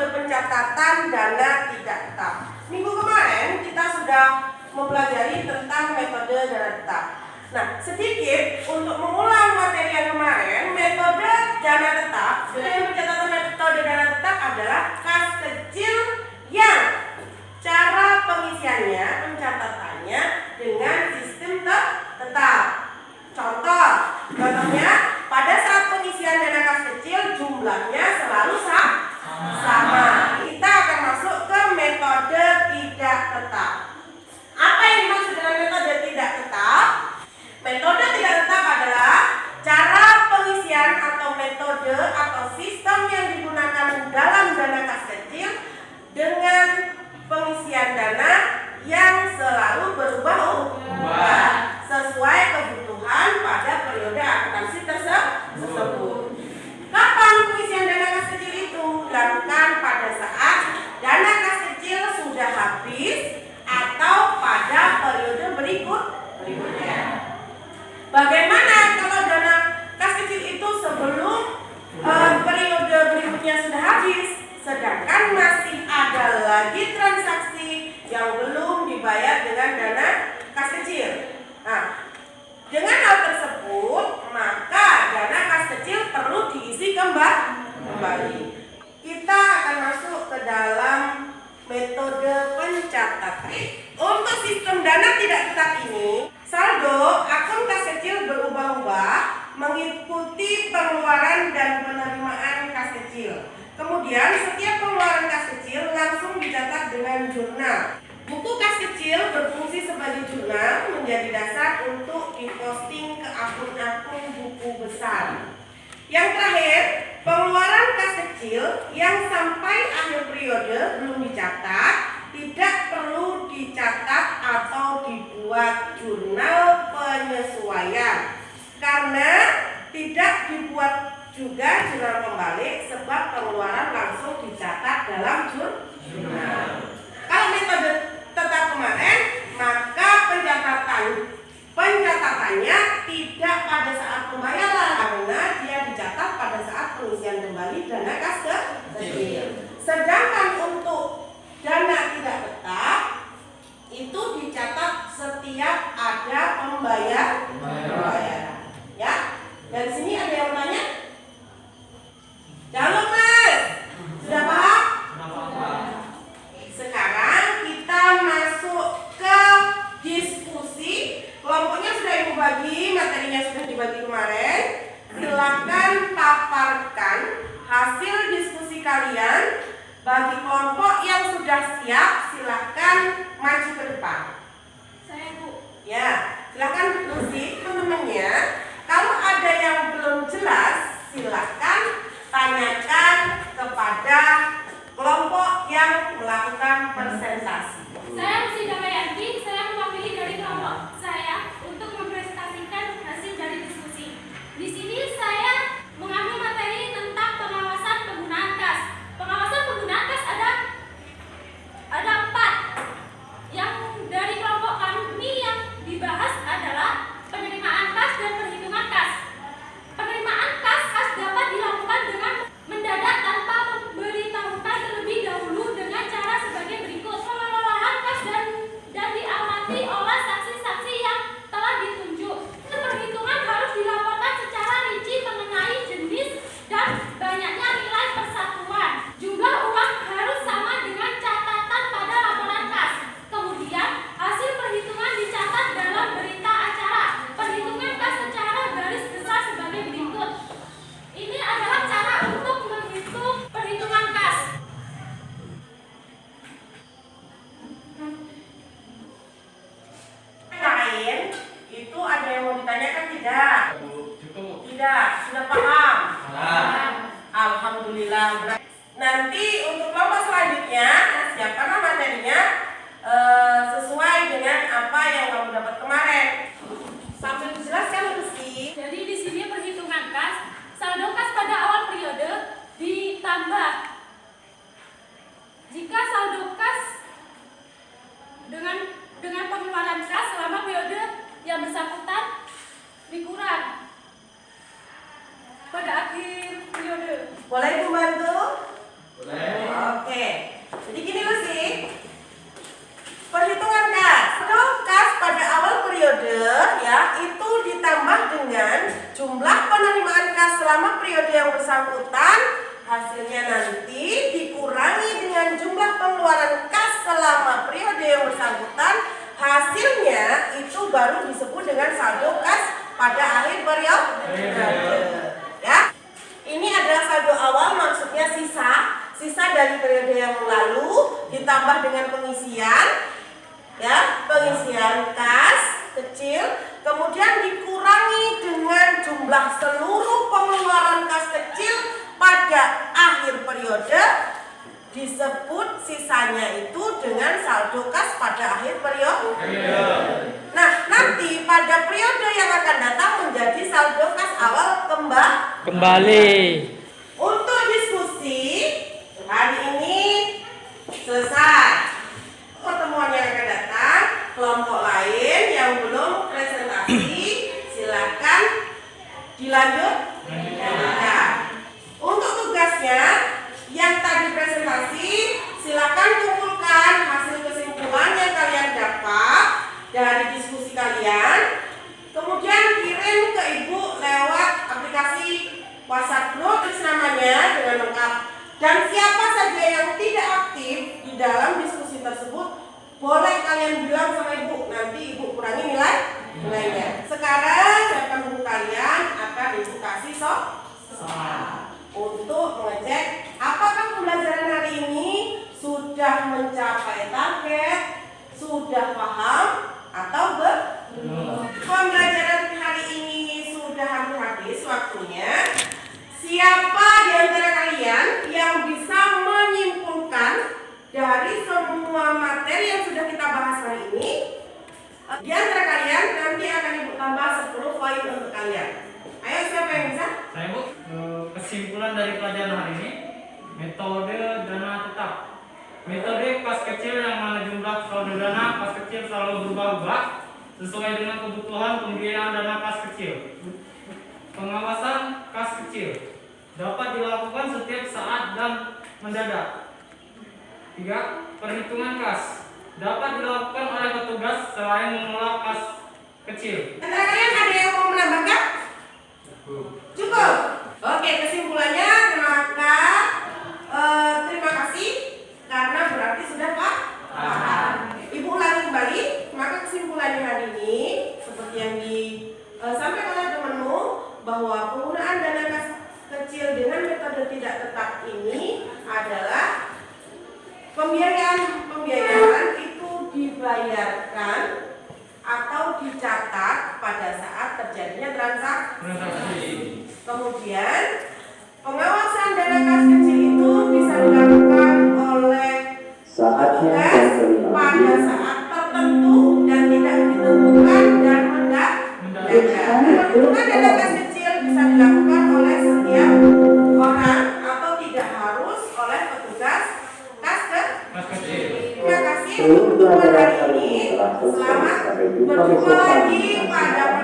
metode pencatatan dana tidak tetap. Minggu kemarin kita sudah mempelajari tentang metode dana tetap. Nah, sedikit untuk mengulang materi yang kemarin, metode dana tetap dengan pencatatan metode dana tetap adalah kas kecil yang cara pengisiannya, pencatatannya dengan sistem tetap. Contohnya pada saat pengisian dana kas kecil jumlahnya selalu sama. Kita akan masuk ke metode tidak tetap. Apa yang dimaksud dengan metode tidak tetap? Metode tidak tetap adalah cara pengisian atau metode atau sistem yang digunakan dalam dana kas kecil dengan pengisian dana yang selalu berubah-ubah sesuai kebutuhan pada periode akuntansi tersebut. Kapan pengisian dana kas kecil itu dilakukan? Pada saat dana kas kecil sudah habis atau pada periode berikutnya. Bagaimana kalau dana kas kecil itu sebelum periode berikutnya sudah habis, sedangkan masih ada lagi transaksi yang belum dibayar dengan dana kas kecil? Nah, dengan hal tersebut, maka dana kas kecil perlu diisi kembali. Kita akan masuk ke dalam metode pencatatan. Untuk sistem dana tidak tetap ini, saldo akun kas kecil berubah-ubah mengikuti pengeluaran dan penerimaan kas kecil. Kemudian setiap pengeluaran kas kecil langsung dicatat dengan jurnal. Buku kas kecil berfungsi sebagai jurnal, menjadi dasar untuk diposting ke akun-akun buku besar. Yang terakhir, pengeluaran kas kecil yang sampai akhir periode belum dicatat, tidak perlu dicatat atau dibuat jurnal penyesuaian, karena tidak dibuat juga jurnal pembalik sebab pengeluaran langsung dicatat dalam jurnal. Kalau metode tetap kemarin, maka pencatatannya tidak pada saat pembayaran, karena dia dicatat pada saat pengisian kembali dana kas kecil. Sedangkan untuk dana tidak tetap itu dicatat setiap ada pembayaran. Ya, dari sini ada yang bertanya? Jangan lupa, sudah paham? Sekarang kita masuk ke diskusi. Kelompoknya sudah ibu bagi, materinya sudah dibagi kemarin. Silakan paparkan hasil diskusi kalian. Bagi kelompok yang sudah siap, silakan maju ke depan. Saya, Bu. Ya, silakan diskusi teman-temannya. Kalau ada yang belum jelas, silakan tanyakan kepada kelompok yang melakukan presentasi. Saya Usi Damayanti, saya mewakili dari kelompok saya untuk mempresentasikan hasil dari diskusi. Di sini saya mengambil materi tentang pengawasan penggunaan kas. Pengawasan penggunaan kas ada 4. Yang dari kelompok kami yang dibahas adalah penerimaan kas dan perhitungan kas. Penerimaan kas dapat dilakukan dengan mendadak tanpa memberitahukan terlebih dahulu dengan cara sebagai berikut. Pengelolaan kas dan diamati oleh saksi-saksi yang telah ditunjuk. Perhitungan harus dilaporkan secara rinci mengenai jenis dan banyaknya nilai persatuan. Jumlah uang harus sama dengan catatan pada laporan kas. Kemudian hasil perhitungan dicatat dalam berita acara. Perhitungan kas secara garis besar sebagai berikut. Ini adalah cara untuk menghitung perhitungan kas. Lain itu ada yang mau ditanyakan tidak? Tidak, sudah paham? Alhamdulillah. Nanti untuk kelompok selanjutnya siapkanlah materinya sesuai dengan apa yang kamu dapat kemarin. Sambil dijelaskan Rizky. Jadi di sini perhitungan kas, saldo kas pada awal periode ditambah. Jika saldo kas dengan pengeluaran kas selama periode yang bersangkutan dikurang pada akhir periode. Boleh membantu? Boleh. Oke. dari periode yang lalu ditambah dengan pengisian, ya, pengisian kas kecil, kemudian dikurangi dengan jumlah seluruh pengeluaran kas kecil pada akhir periode, disebut sisanya itu dengan saldo kas pada akhir periode. Nah, nanti pada periode yang akan datang menjadi saldo kas awal kembali. Untuk diskusi hari ini selesai. Pertemuan yang akan datang, kelompok lain yang belum presentasi silakan dilanjutkan. Untuk tugasnya yang tadi presentasi, silakan kumpulkan hasil kesimpulan yang kalian dapat dari diskusi kalian, kemudian kirim ke ibu lewat aplikasi WhatsApp group, tulis namanya dengan lengkap, dan siapa saja yang tidak aktif di dalam diskusi tersebut boleh kalian bilang sama ibu, nanti ibu kurangi nilainya. Sekarang siapkan buku kalian, akan ibu kasih soal untuk mengecek apakah pembelajaran hari ini sudah mencapai target, sudah paham atau belum. Pembelajaran hari ini sudah hampir habis waktunya. Siapa di antara kalian yang bisa menyimpulkan dari semua materi yang sudah kita bahas hari ini? Di antara kalian nanti akan ibu tambah 10 poin untuk kalian. Ayo, siapa yang bisa? Saya Bu, kesimpulan dari pelajaran hari ini, metode dana tetap. Metode kas kecil yang mana jumlah saldo dana kas kecil selalu berubah-ubah sesuai dengan kebutuhan pembiayaan dana kas kecil. Pengawasan kas kecil dapat dilakukan setiap saat dan mendadak. 3. Perhitungan kas dapat dilakukan oleh petugas selain mengelola kas kecil. Antara kalian ada yang mau menambahkan? Cukup. Oke, kesimpulannya terima kasih karena berarti sudah paham. Ibu ulangi kembali, maka kesimpulannya hari ini seperti yang disampaikan oleh temanmu bahwa penggunaan dana kas kecil dengan metode tidak tetap ini adalah pembiayaan itu dibayarkan atau dicatat pada saat terjadinya transaksi. Kemudian pengawasan dana kas kecil itu bisa dilakukan oleh petugas pada saat tertentu dan tidak ditentukan dan mendadak. Penentuan dana kas kecil bisa dilakukan oleh setiap orang atau tidak harus oleh petugas kas kecil. Terima kasih untuk pertemuan hari ini. Selamat berjumpa lagi pada